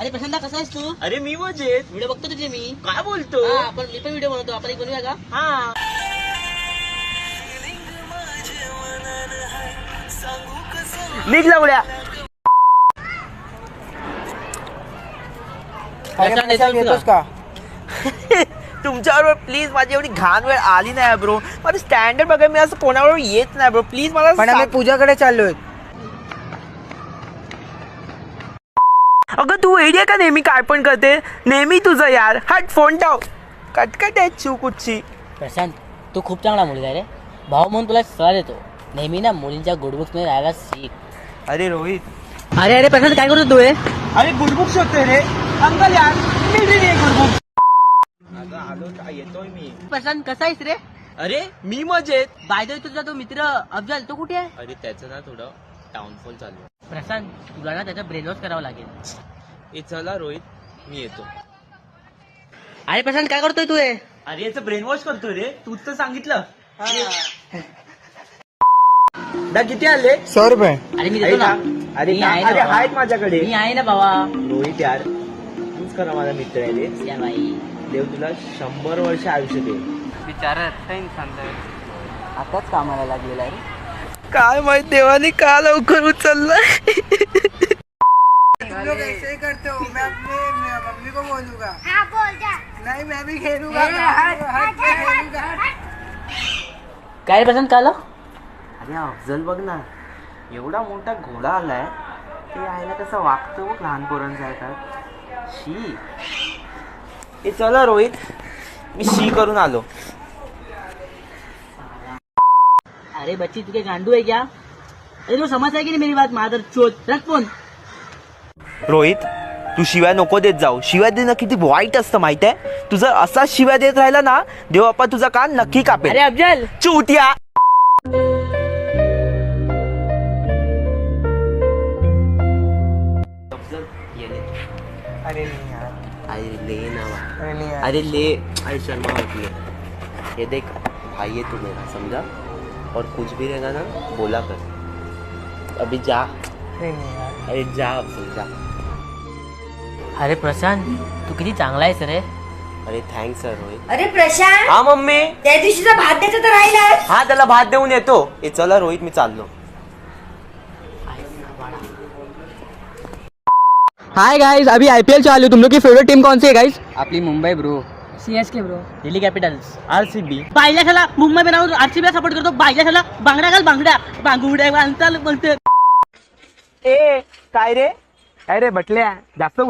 अरे प्रशांत कसा आहेस तू? अरे मी मजेत. व्हिडिओ बघतो तुझे मी. काय बोलतो? आपण मी पण व्हिडिओ बनवतो, आपण एक बनवूया का? हा. निघ लावड्या. प्रशांत येतोस का? तुमच्याबरोबर प्लीज माझी एवढी घाण वेळ आली नाही ब्रो. माझं स्टँडर्ड बघा, मी असं कोणाबरोबर येत नाही ब्रो. प्लीज मला पण आम्ही पूजाकडे चाललोय. अगं तू आयडिया का नेहमी काय पण करते. नेहमी तुझं यार. हट फोन टाव. कटकट आहे चू कुठची. प्रशांत तू खूप चांगला मुलगा आहे रे. भाऊ म्हणून तुला सल्ला देतो, नेहमी ना मुलींच्या गुडबुक्स मध्ये राहायला शिक. अरे रोहित. अरे अरे प्रशांत काय करतो तू? अरे गुडबुक शोधतोय रे अंकल यार. मी गुडबुक. आलो येतोय मी. प्रशांत कसा आहेस रे? अरे मी मजेत. बाय द वे तुझा तो मित्र अफजल तो कुठे आहे? अरे त्याचं ना थोडं डाऊनफॉल चालू आहे. प्रशांत तुला ना त्याचा ब्रेन वॉश करावा लागेल. ए चला रोहित मी येतो. अरे प्रशांत काय करतोय तू? अरे याचं ब्रेन वॉश करतोय रे. तूच तर सांगितलं. दा किती आले? 100 रुपये. अरे मी देतो ना. अरे मी आहे ना अरे बाबा. आहेत माझ्याकडे. मी आहे ना बाबा. रोहित यार तूच करा माझा मित्र आहे रे. या बाई देव तुला 100 वर्ष आयुष्य दे. आताच कामाला लागलेला आहे. काय माहित देवाने का लवकर उचललं. तुम लोग ऐसे ही करते हो. मैं अपने मम्मी को बोलूंगा. हाँ बोल जा. नहीं मैं भी खेलूंगा. काय रे प्रशांत काल? अरे अफजल बघ ना, एवढा मोठा घोडा आलाय. ते आयला कसं वागतो बघ लहान पोरांसारखा. शी. ए चला रोहित मी शी करून आलो. अरे बच्ची तुझे गांडू है क्या? अरे तू समझ है की नहीं मेरी बात? मादर चोत रख फोन. रोहित तू शिव्या नको देत जाऊ. शिव्या देणं किती वाईट असतं माहित आहे. तू जर असा शिव्या देत राहिला ना, देव बाप्पा तुझा कान नक्की कापेल. अरे अफजल चूतिया. अरे नहीं यार. अरे ले ना. अरे नहीं यार. अरे ले. अरे शर्मा मत ले. ये देख भाई है तू मेरा, समझा. और कुछ भी रहेगा ना बोला कर. अभी जा. अरे नहीं यार. अरे जा अफजल जा. अरे प्रशांत तू किती चांगला आहेस रे. अरे थँक्स सर रोहित. अरे प्रशांत हा मम्मी. त्या दिवशीचा भात द्यायचा तर राहिला. हा त्याला भात देऊन येतो. ए चला रोहित मी चाललो. हाय गाइस, अभी आईपीएल चालू. तुम लोग की फेवरेट टीम कौन सी है गाइस? आपली Mumbai bro. CSK bro. Delhi Capitals. RCB. बायला मुंबई बनावून आरसीबीला सपोर्ट करतो. बायला बांगड्या घाल बांगड्या. बांगुड्या बांधताल म्हणते. ए काय रे. काय रे बटल्या जास्त